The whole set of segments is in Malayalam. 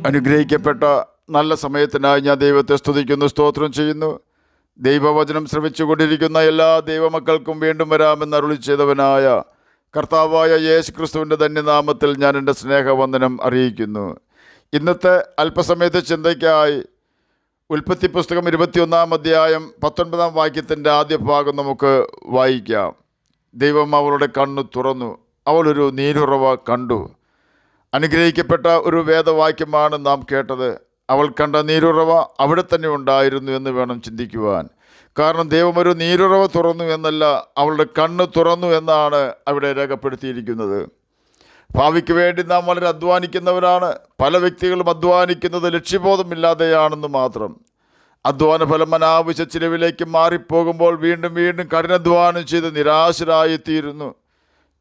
അനുഗ്രഹിക്കപ്പെട്ട നല്ല സമയത്തിനായി ഞാൻ ദൈവത്തെ സ്തുതിക്കുന്നു, സ്തോത്രം ചെയ്യുന്നു. ദൈവവചനം ശ്രവിച്ചുകൊണ്ടിരിക്കുന്ന എല്ലാ ദൈവമക്കൾക്കും വീണ്ടും വരാമെന്ന് അരുളി ചെയ്തവനായ കർത്താവായ യേശു ക്രിസ്തുവിൻ്റെ ധന്യനാമത്തിൽ ഞാൻ എൻ്റെ സ്നേഹവന്ദനം അറിയിക്കുന്നു. ഇന്നത്തെ അല്പസമയത്തെ ചിന്തയ്ക്കായി ഉൽപ്പത്തി പുസ്തകം 21 അധ്യായം 19 വാക്യത്തിൻ്റെ ആദ്യ ഭാഗം നമുക്ക് വായിക്കാം. ദൈവം അവളുടെ കണ്ണ് തുറന്നു, അവളൊരു നീരുറവ കണ്ടു. അനുഗ്രഹിക്കപ്പെട്ട ഒരു വേദവാക്യമാണ് നാം കേട്ടത്. അവൾ കണ്ട നീരുറവ അവിടെ തന്നെ ഉണ്ടായിരുന്നു എന്ന് വേണം ചിന്തിക്കുവാൻ. കാരണം ദൈവം ഒരു നീരുറവ തുറന്നു എന്നല്ല, അവളുടെ കണ്ണ് തുറന്നു എന്നാണ് അവിടെ രേഖപ്പെടുത്തിയിരിക്കുന്നത്. ഭാവിക്ക് വേണ്ടി നാം വളരെ അധ്വാനിക്കുന്നവരാണ്. പല വ്യക്തികളും അധ്വാനിക്കുന്നത് ലക്ഷ്യബോധമില്ലാതെയാണെന്ന് മാത്രം. അധ്വാന ഫലം അനാവശ്യ ചിലവിലേക്ക് മാറിപ്പോകുമ്പോൾ വീണ്ടും വീണ്ടും കഠിനാധ്വാനം ചെയ്ത് നിരാശരായിത്തീരുന്നു.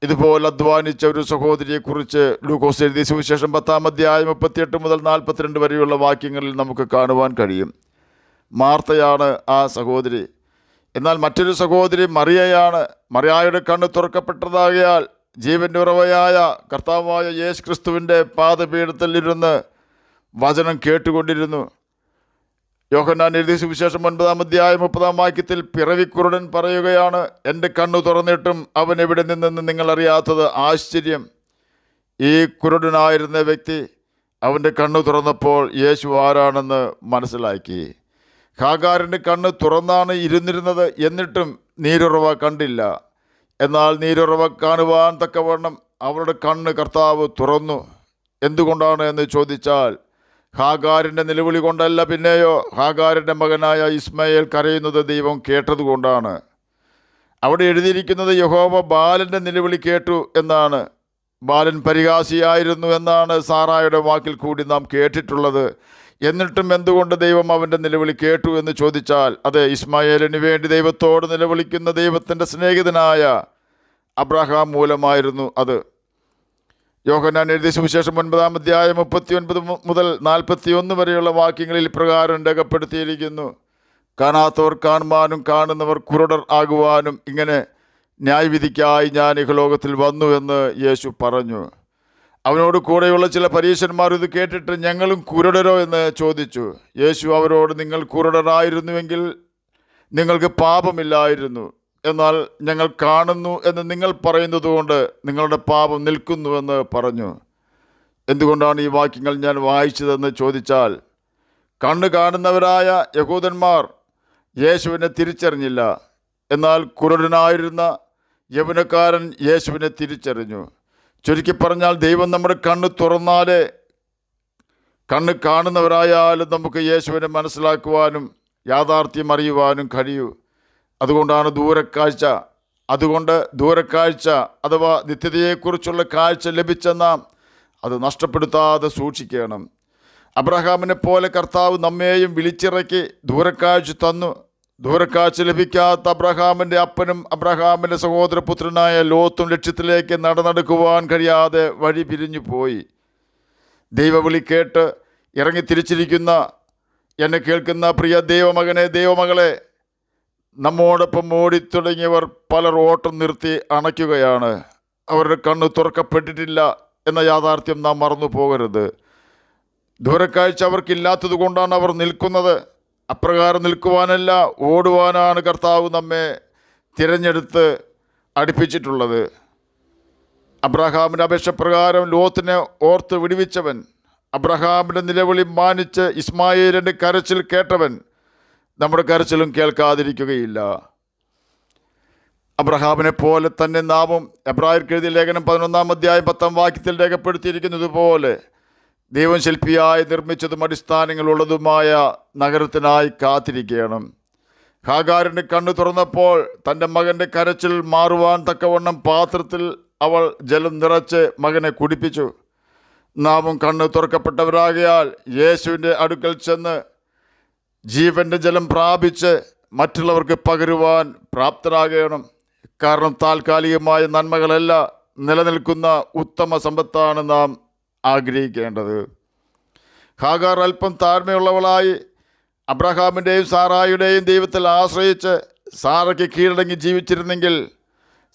ഇതുപോലെ അധ്വാനിച്ച ഒരു സഹോദരിയെക്കുറിച്ച് ലൂക്കോസ് എഴുതിയ സുവിശേഷം 10 അധ്യായം 38 മുതൽ 42 വരെയുള്ള വാക്യങ്ങളിൽ നമുക്ക് കാണുവാൻ കഴിയും. മാർത്തയാണ് ആ സഹോദരി. എന്നാൽ മറ്റൊരു സഹോദരി മറിയയാണ്. മറിയായുടെ കണ്ണ് തുറക്കപ്പെട്ടതാകയാൽ ജീവൻ്റെ ഉറവയായ കർത്താവായ യേശു ക്രിസ്തുവിൻ്റെ പാദപീഠത്തിൽ ഇരുന്ന് വചനം കേട്ടുകൊണ്ടിരുന്നു. യോഹന്നാൻ എഴുതിയ സുവിശേഷം 9 അധ്യായം 30 വാക്യത്തിൽ പിറവിക്കുരുടൻ പറയുകയാണ്, എൻ്റെ കണ്ണു തുറന്നിട്ടും അവൻ എവിടെ നിന്നെന്ന് നിങ്ങൾ അറിയാത്തത് ആശ്ചര്യം. ഈ കുരുടനായിരുന്ന വ്യക്തി അവൻ്റെ കണ്ണു തുറന്നപ്പോൾ യേശു ആരാണെന്ന് മനസ്സിലാക്കി. ഹാഗാറിൻ്റെ കണ്ണ് തുറന്നാണ് ഇരുന്നിരുന്നത്, എന്നിട്ടും നീരുറവ കണ്ടില്ല. എന്നാൽ നീരുറവ കാണുവാൻ തക്കവണ്ണം അവളുടെ കണ്ണ് കർത്താവ് തുറന്നു. എന്തുകൊണ്ടാണ് എന്ന് ചോദിച്ചാൽ, ഹാഗാറിൻ്റെ നിലവിളി കൊണ്ടല്ല, പിന്നെയോ ഹാഗാറിൻ്റെ മകനായ ഇസ്മായേൽ കരയുന്നത് ദൈവം കേട്ടതുകൊണ്ടാണ്. അവിടെ എഴുതിയിരിക്കുന്നത് യഹോവ ബാലൻ്റെ നിലവിളി കേട്ടു എന്നാണ്. ബാലൻ പരിഹാസിയായിരുന്നു എന്നാണ് സാറായുടെ വാക്കിൽ കൂടി നാം കേട്ടിട്ടുള്ളത്. എന്നിട്ടും എന്തുകൊണ്ട് ദൈവം അവൻ്റെ നിലവിളി കേട്ടു എന്ന് ചോദിച്ചാൽ, അത് ഇസ്മായേലിന് വേണ്ടി ദൈവത്തോട് നിലവിളിക്കുന്ന ദൈവത്തിൻ്റെ സ്നേഹിതനായ അബ്രഹാം മൂലമായിരുന്നു അത്. യോഹന്നാൻ എഴുതിയ സുവിശേഷം 9 അധ്യായം 39 മുതൽ 41 വരെയുള്ള വാക്യങ്ങളിൽ ഇപ്രകാരം രേഖപ്പെടുത്തിയിരിക്കുന്നു, കാണാത്തവർ കാണുവാനും കാണുന്നവർ കുരുടർ ആകുവാനും ഇങ്ങനെ ന്യായവിധിക്കായി ഞാൻ ഇഹലോകത്തിൽ വന്നു എന്ന് യേശു പറഞ്ഞു. അവനോട് കൂടെയുള്ള ചില പരീശന്മാർ ഇത് കേട്ടിട്ട് ഞങ്ങളും കുരുടരോ എന്ന് ചോദിച്ചു. യേശു അവരോട്, നിങ്ങൾ കുരുടരായിരുന്നുവെങ്കിൽ നിങ്ങൾക്ക് പാപമില്ലായിരുന്നു. എന്നാൽ ഞങ്ങൾ കാണുന്നു എന്ന് നിങ്ങൾ പറയുന്നതുകൊണ്ട് നിങ്ങളുടെ പാപം നിൽക്കുന്നുവെന്ന് പറഞ്ഞു. എന്തുകൊണ്ടാണ് ഈ വാക്യങ്ങൾ ഞാൻ വായിച്ചതെന്ന് ചോദിച്ചാൽ, കണ്ണ് കാണുന്നവരായ യഹൂദന്മാർ യേശുവിനെ തിരിച്ചറിഞ്ഞില്ല. എന്നാൽ കുരുടനായിരുന്ന യൗവനക്കാരൻ യേശുവിനെ തിരിച്ചറിഞ്ഞു. ചുരുക്കി പറഞ്ഞാൽ, ദൈവം നമ്മുടെ കണ്ണ് തുറന്നാലേ കണ്ണ് കാണുന്നവരായാലും നമുക്ക് യേശുവിനെ മനസ്സിലാക്കുവാനും യാഥാർത്ഥ്യം അറിയുവാനും കഴിയൂ. അതുകൊണ്ട് ദൂരക്കാഴ്ച അഥവാ നിത്യതയെക്കുറിച്ചുള്ള കാഴ്ച ലഭിച്ച നാം അത് നഷ്ടപ്പെടുത്താതെ സൂക്ഷിക്കണം. അബ്രഹാമിനെ പോലെ കർത്താവ് നമ്മെയും വിളിച്ചിറക്കി ദൂരക്കാഴ്ച തന്നു. ദൂരക്കാഴ്ച ലഭിക്കാത്ത അബ്രഹാമിൻ്റെ അപ്പനും അബ്രഹാമിൻ്റെ സഹോദരപുത്രനായ ലോത്തും ലക്ഷ്യത്തിലേക്ക് നടന്നെടുക്കുവാൻ കഴിയാതെ വഴി പിരിഞ്ഞു പോയി. ദൈവവിളി കേട്ട് ഇറങ്ങി തിരിച്ചിരിക്കുന്ന എന്നെ കേൾക്കുന്ന പ്രിയ ദൈവമകനെ, ദൈവമകളെ, നമ്മോടൊപ്പം ഓടിത്തുടങ്ങിയവർ പലർ ഓട്ടം നിർത്തി അണയ്ക്കുകയാണ്. അവരുടെ കണ്ണ് തുറക്കപ്പെട്ടിട്ടില്ല എന്ന യാഥാർത്ഥ്യം നാം മറന്നു പോകരുത്. ദൂരക്കാഴ്ച അവർക്കില്ലാത്തത് കൊണ്ടാണ് അവർ നിൽക്കുന്നത്. അപ്രകാരം നിൽക്കുവാനല്ല, ഓടുവാനാണ് കർത്താവ് നമ്മെ തിരഞ്ഞെടുത്ത് അടുപ്പിച്ചിട്ടുള്ളത്. അബ്രഹാമിൻ്റെ അപേക്ഷപ്രകാരം ലോത്തിനെ ഓർത്ത് വിടുവിച്ചവൻ, അബ്രഹാമിൻ്റെ നിലവിളി മാനിച്ച് ഇസ്മായേലിൻ്റെ കരച്ചിൽ കേട്ടവൻ നമ്മുടെ കരച്ചിലും കേൾക്കാതിരിക്കുകയില്ല. അബ്രഹാമിനെ പോലെ തന്നെ നാമും എബ്രായർക്ക് എഴുതിയ ലേഖനം 11 അധ്യായം 10 വാക്യത്തിൽ രേഖപ്പെടുത്തിയിരിക്കുന്നത് പോലെ ദൈവം ശില്പിയായി നിർമ്മിച്ചതും അടിസ്ഥാനങ്ങളുള്ളതുമായ നഗരത്തിനായി കാത്തിരിക്കണം. ഹാഗാറിൻ്റെ കണ്ണ് തുറന്നപ്പോൾ തൻ്റെ മകൻ്റെ കരച്ചിൽ മാറുവാൻ തക്കവണ്ണം പാത്രത്തിൽ അവൾ ജലം നിറച്ച് മകനെ കുടിപ്പിച്ചു. നാമും കണ്ണ് തുറക്കപ്പെട്ടവരാകയാൽ യേശുവിൻ്റെ അടുക്കൽ ചെന്ന് ജീവൻ്റെ ജലം പ്രാപിച്ച് മറ്റുള്ളവർക്ക് പകരുവാൻ പ്രാപ്തരാകണം. കാരണം താൽക്കാലികമായ നന്മകളല്ല, നിലനിൽക്കുന്ന ഉത്തമ സമ്പത്താണ് നാം ആഗ്രഹിക്കേണ്ടത്. ഹാഗാർ അല്പം താഴ്മയുള്ളവളായി അബ്രഹാമിൻ്റെയും സാറായുടെയും ദൈവത്തിൽ ആശ്രയിച്ച് സാറയ്ക്ക് കീഴടങ്ങി ജീവിച്ചിരുന്നെങ്കിൽ,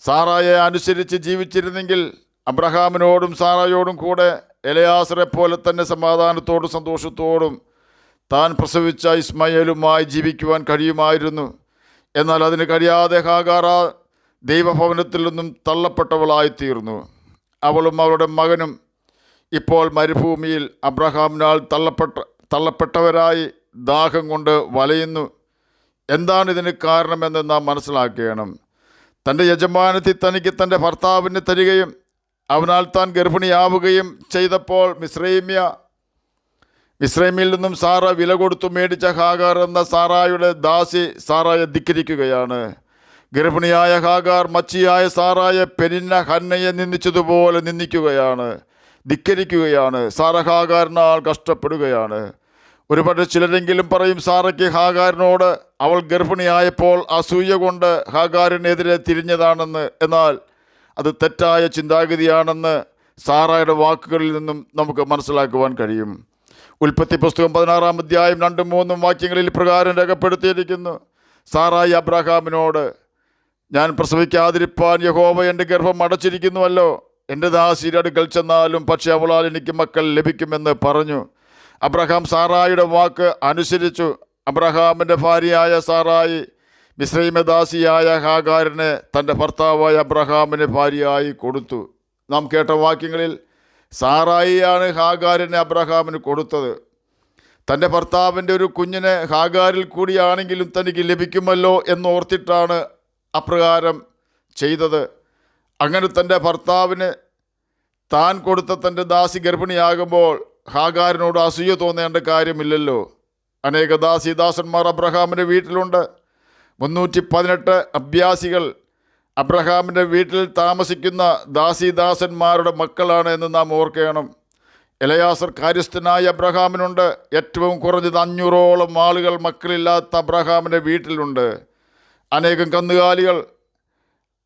സാറായെ അനുസരിച്ച് ജീവിച്ചിരുന്നെങ്കിൽ അബ്രഹാമിനോടും സാറായോടും കൂടെ എലയാസറെ പോലെ തന്നെ സമാധാനത്തോടും സന്തോഷത്തോടും താൻ പ്രസവിച്ച ഇസ്മായേലുമായി ജീവിക്കുവാൻ കഴിയുമായിരുന്നു. എന്നാൽ അതിന് കഴിയാതെ ഹാഗാർ ആ ദൈവഭവനത്തിൽ നിന്നും തള്ളപ്പെട്ടവളായിത്തീർന്നു. അവളും അവളുടെ മകനും ഇപ്പോൾ മരുഭൂമിയിൽ അബ്രഹാമിനാൽ തള്ളപ്പെട്ടവരായി ദാഹം കൊണ്ട് വലയുന്നു. എന്താണ് ഇതിന് കാരണമെന്ന് നാം മനസ്സിലാക്കണം. തൻ്റെ യജമാനത്തി തനിക്ക് തൻ്റെ ഭർത്താവിന് തരികയും അവനാൽ താൻ ഗർഭിണിയാവുകയും ചെയ്തപ്പോൾ മിസ്രൈമിൽ നിന്നും സാറ വില കൊടുത്തു മേടിച്ച ഹാഗാർ എന്ന സാറായുടെ ദാസി സാറായെ ധിക്കരിക്കുകയാണ്. ഗർഭിണിയായ ഹാഗാർ മച്ചിയായ സാറായെ പെനിന്ന ഹന്നയെ നിന്ദിച്ചതുപോലെ നിന്ദിക്കുകയാണ്, ധിക്കരിക്കുകയാണ്. സാറ ഹാഗാറിനാൽ കഷ്ടപ്പെടുകയാണ്. ഒരുപക്ഷെ ചിലരെങ്കിലും പറയും, സാറയ്ക്ക് ഹാഗാറിനോട് അവൾ ഗർഭിണിയായപ്പോൾ അസൂയ കൊണ്ട് ഹാഗാറിനെതിരെ തിരിഞ്ഞതാണെന്ന്. എന്നാൽ അത് തെറ്റായ ചിന്താഗതിയാണെന്ന് സാറായുടെ വാക്കുകളിൽ നിന്നും നമുക്ക് മനസ്സിലാക്കുവാൻ കഴിയും. ഉൽപ്പത്തി പുസ്തകം 16-ാം അധ്യായം 2-3 വാക്യങ്ങളിൽ പ്രകാരം രേഖപ്പെടുത്തിയിരിക്കുന്നു. സാറായി അബ്രഹാമിനോട്, ഞാൻ പ്രസവിക്കാതിരിപ്പാൻ യഹോവ എൻ്റെ ഗർഭം അടച്ചിരിക്കുന്നുവല്ലോ, എൻ്റെ ദാസിയുടെ അടുക്കൽ ചെന്നാലും പക്ഷേ അവളാൽ എനിക്ക് മക്കൾ ലഭിക്കുമെന്ന് പറഞ്ഞു. അബ്രഹാം സാറായിയുടെ വാക്ക് അനുസരിച്ചു. അബ്രഹാമിൻ്റെ ഭാര്യയായ സാറായി മിസ്രൈമദാസിയായ ഹാഗാരിനെ തൻ്റെ ഭർത്താവായ അബ്രഹാമിന് ഭാര്യയായി കൊടുത്തു. നാം കേട്ട വാക്യങ്ങളിൽ സാറായിയാണ് ഹാഗാരിനെ അബ്രഹാമിന് കൊടുത്തത്. തൻ്റെ ഭർത്താവിൻ്റെ ഒരു കുഞ്ഞിനെ ഹാഗാരിൽ കൂടിയാണെങ്കിലും തനിക്ക് ലഭിക്കുമല്ലോ എന്നോർത്തിട്ടാണ് അപ്രകാരം ചെയ്തത്. അങ്ങനെ തൻ്റെ ഭർത്താവിന് താൻ കൊടുത്ത തൻ്റെ ദാസി ഗർഭിണിയാകുമ്പോൾ ഹാഗാരിനോട് അസൂയ തോന്നേണ്ട കാര്യമില്ലല്ലോ. അനേക ദാസന്മാർ അബ്രഹാമിൻ്റെ വീട്ടിലുണ്ട്. 318 അഭ്യാസികൾ അബ്രഹാമിൻ്റെ വീട്ടിൽ താമസിക്കുന്ന ദാസന്മാരുടെ മക്കളാണ് എന്ന് നാം ഓർക്കണം. എലയാസർ കാര്യസ്ഥനായ അബ്രഹാമിനുണ്ട്. ഏറ്റവും കുറഞ്ഞത് 500ഓളം ആളുകൾ മക്കളില്ലാത്ത അബ്രഹാമിൻ്റെ വീട്ടിലുണ്ട്.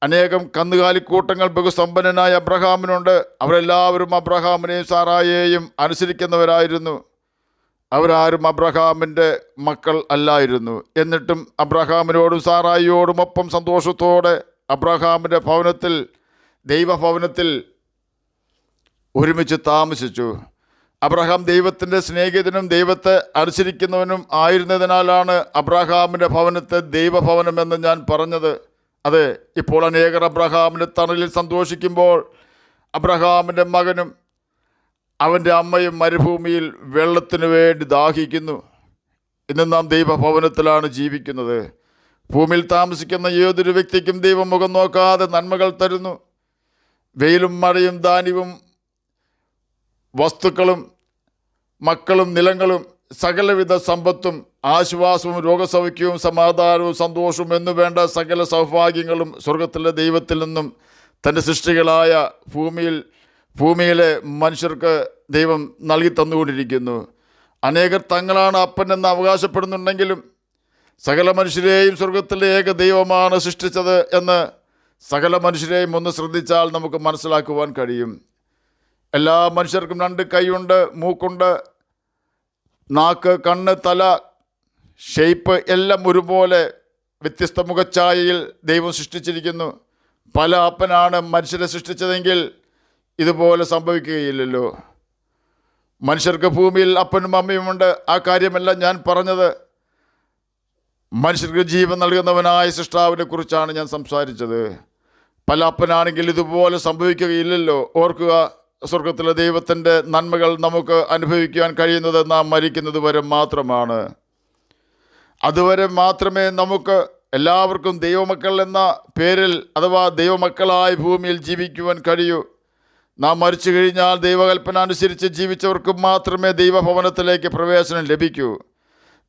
അനേകം കന്നുകാലിക്കൂട്ടങ്ങൾ ബഹുസമ്പന്നനായ അബ്രഹാമിനുണ്ട്. അവരെല്ലാവരും അബ്രഹാമിനെയും സാറായെയും അനുസരിക്കുന്നവരായിരുന്നു. അവരാരും അബ്രഹാമിൻ്റെ മക്കൾ അല്ലായിരുന്നു. എന്നിട്ടും അബ്രഹാമിനോടും സാറായിയോടും ഒപ്പം സന്തോഷത്തോടെ അബ്രഹാമിൻ്റെ ദൈവഭവനത്തിൽ ഒരുമിച്ച് താമസിച്ചു. അബ്രഹാം ദൈവത്തിൻ്റെ സ്നേഹിതനും ദൈവത്തെ അനുസരിക്കുന്നവനും ആയിരുന്നതിനാലാണ് അബ്രഹാമിൻ്റെ ഭവനത്തെ ദൈവഭവനമെന്ന് ഞാൻ പറഞ്ഞത്. അതെ, ഇപ്പോൾ അനേകർ അബ്രഹാമിൻ്റെ തണലിൽ സന്തോഷിക്കുമ്പോൾ അബ്രഹാമിൻ്റെ മകനും അവൻ്റെ അമ്മയും മരുഭൂമിയിൽ വെള്ളത്തിനു വേണ്ടി ദാഹിക്കുന്നു. ഇന്ന് നാം ദൈവഭവനത്തിലാണ് ജീവിക്കുന്നത്. ഭൂമിയിൽ താമസിക്കുന്ന ഏതൊരു വ്യക്തിക്കും ദൈവം മുഖം നോക്കാതെ നന്മകൾ തരുന്നു. വെയിലും മഴയും ധാന്യവും വസ്തുക്കളും മക്കളും നിലങ്ങളും സകലവിധ സമ്പത്തും ആശ്വാസവും രോഗസൗഖ്യവും സമാധാനവും സന്തോഷവും എന്നു വേണ്ട സകല സൗഭാഗ്യങ്ങളും സ്വർഗത്തിലെ ദൈവത്തിൽ നിന്നും തൻ്റെ സൃഷ്ടികളായ ഭൂമിയിലെ മനുഷ്യർക്ക് ദൈവം നൽകി തന്നുകൊണ്ടിരിക്കുന്നു. അനേകർ തങ്ങളാണ് അപ്പൻ എന്ന് അവകാശപ്പെടുന്നുണ്ടെങ്കിലും സകല മനുഷ്യരെയും സ്വർഗത്തിലെ ഏക ദൈവമാണ് സൃഷ്ടിച്ചത് എന്ന് സകല മനുഷ്യരെയും ഒന്ന് ശ്രദ്ധിച്ചാൽ നമുക്ക് മനസ്സിലാക്കുവാൻ കഴിയും. എല്ലാ മനുഷ്യർക്കും 2 കൈയുണ്ട്, മൂക്കുണ്ട്, നാക്ക്, കണ്ണ്, തല, ഷേപ്പ് എല്ലാം ഒരുപോലെ വ്യത്യസ്ത മുഖഛായയിൽ ദൈവം സൃഷ്ടിച്ചിരിക്കുന്നു. പല അപ്പനാണ് മനുഷ്യരെ സൃഷ്ടിച്ചതെങ്കിൽ ഇതുപോലെ സംഭവിക്കുകയില്ലല്ലോ. മനുഷ്യർക്ക് ഭൂമിയിൽ അപ്പനും അമ്മയുമുണ്ട്. ആ കാര്യമല്ല ഞാൻ പറഞ്ഞത്. മനുഷ്യർക്ക് ജീവൻ നൽകുന്നവനായ സൃഷ്ടാവിനെ കുറിച്ചാണ് ഞാൻ സംസാരിച്ചത്. പല അപ്പനാണെങ്കിൽ ഇതുപോലെ സംഭവിക്കുകയില്ലല്ലോ. ഓർക്കുക, സ്വർഗത്തിലെ ദൈവത്തിൻ്റെ നന്മകൾ നമുക്ക് അനുഭവിക്കുവാൻ കഴിയുന്നത് നാം മരിക്കുന്നത് വരെ മാത്രമാണ്. അതുവരെ മാത്രമേ നമുക്ക് എല്ലാവർക്കും ദൈവമക്കൾ എന്ന പേരിൽ അഥവാ ദൈവമക്കളായി ഭൂമിയിൽ ജീവിക്കുവാൻ കഴിയൂ. നാം മരിച്ചു കഴിഞ്ഞാൽ ദൈവകൽപ്പന അനുസരിച്ച് ജീവിച്ചവർക്ക് മാത്രമേ ദൈവഭവനത്തിലേക്ക് പ്രവേശനം ലഭിക്കൂ.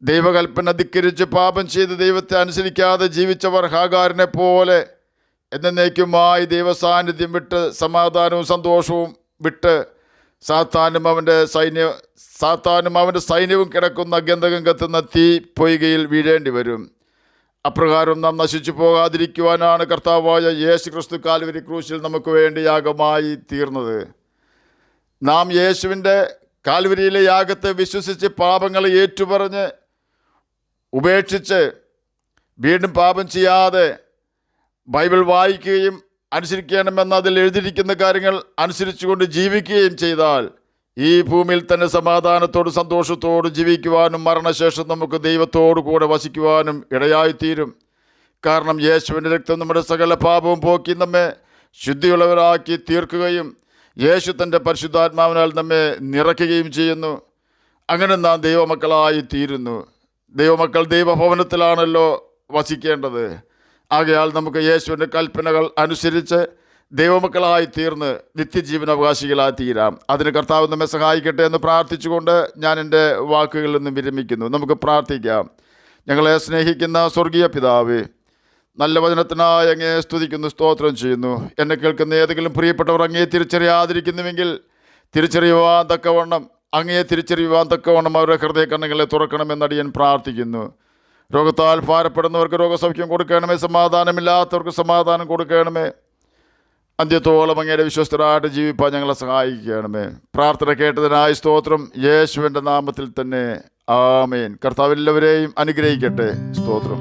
ദൈവകൽപ്പന ധിക്കരിച്ച് പാപം ചെയ്ത് ദൈവത്തെ അനുസരിക്കാതെ ജീവിച്ചവർ ഹാഗാരിനെ പോലെ എന്നേക്കുമായി ദൈവസാന്നിധ്യം വിട്ട് സമാധാനവും സന്തോഷവും വിട്ട് സാത്താനും അവൻ്റെ സൈന്യവും കിടക്കുന്ന ഗന്ധകം കത്തുന്ന തീ പൊയ്കയിൽ വീഴേണ്ടി വരും. അപ്രകാരം നാം നശിച്ചു പോകാതിരിക്കുവാനാണ് കർത്താവായ യേശു ക്രിസ്തു കാൽവരി ക്രൂശിൽ നമുക്ക് വേണ്ടി യാഗമായി തീർന്നത്. നാം യേശുവിൻ്റെ കാൽവരിയിലെ യാഗത്തെ വിശ്വസിച്ച് പാപങ്ങളെ ഏറ്റുപറഞ്ഞ് ഉപേക്ഷിച്ച് വീണ്ടും പാപം ചെയ്യാതെ ബൈബിൾ വായിക്കുകയും അനുസരിക്കണമെന്ന് അതിൽ എഴുതിയിരിക്കുന്ന കാര്യങ്ങൾ അനുസരിച്ചുകൊണ്ട് ജീവിക്കുകയും ചെയ്താൽ ഈ ഭൂമിയിൽ തന്നെ സമാധാനത്തോടും സന്തോഷത്തോടും ജീവിക്കുവാനും മരണശേഷം നമുക്ക് ദൈവത്തോടു കൂടെ വസിക്കുവാനും ഇടയായിത്തീരും. കാരണം യേശുവിൻ്റെ രക്തം നമ്മുടെ സകല പാപവും പോക്കി നമ്മെ ശുദ്ധിയുള്ളവരാക്കി തീർക്കുകയും യേശു തൻ്റെ പരിശുദ്ധാത്മാവിനാൽ നമ്മെ നിറയ്ക്കുകയും ചെയ്യുന്നു. അങ്ങനെ നാം ദൈവമക്കളായി തീരുന്നു. ദൈവമക്കൾ ദൈവഭവനത്തിലാണല്ലോ വസിക്കേണ്ടത്. ആകയാൽ നമുക്ക് യേശുവിൻ്റെ കൽപ്പനകൾ അനുസരിച്ച് ദൈവമക്കളായി തീർന്ന് നിത്യജീവനാവകാശികളായി തീരാം. അതിന് കർത്താവ് നമ്മെ സഹായിക്കട്ടെ എന്ന് പ്രാർത്ഥിച്ചുകൊണ്ട് ഞാൻ എൻ്റെ വാക്കുകളിൽ നിന്നും വിരമിക്കുന്നു. നമുക്ക് പ്രാർത്ഥിക്കാം. ഞങ്ങളെ സ്നേഹിക്കുന്ന സ്വർഗീയ പിതാവേ, നല്ല വചനത്തിനായി അങ്ങയെ സ്തുതിക്കുന്നു, സ്തോത്രം ചെയ്യുന്നു. എന്നെ കേൾക്കുന്ന ഏതെങ്കിലും പ്രിയപ്പെട്ടവർ അങ്ങയെ തിരിച്ചറിയാതിരിക്കുന്നുവെങ്കിൽ തിരിച്ചറിയുവാൻ തക്കവണ്ണം അങ്ങയെ തിരിച്ചറിയുവാൻ തക്കവണ്ണം അവരുടെ ഹൃദയകണ്ണുകളെ തുറക്കണമെന്നടിയൻ പ്രാർത്ഥിക്കുന്നു. രോഗത്താൽ ഭാരപ്പെടുന്നവർക്ക് രോഗസൗഖ്യം കൊടുക്കണമേ. സമാധാനമില്ലാത്തവർക്ക് സമാധാനം കൊടുക്കണമേ. അന്ത്യത്തോളം അങ്ങയുടെ വിശ്വസ്തരായിട്ട് ജീവിപ്പാൻ ഞങ്ങളെ സഹായിക്കണമേ. പ്രാർത്ഥന കേട്ടതിനായി സ്തോത്രം. യേശുവിൻ്റെ നാമത്തിൽ തന്നെ ആമേൻ. കർത്താവ് എല്ലാവരെയും അനുഗ്രഹിക്കട്ടെ. സ്തോത്രം.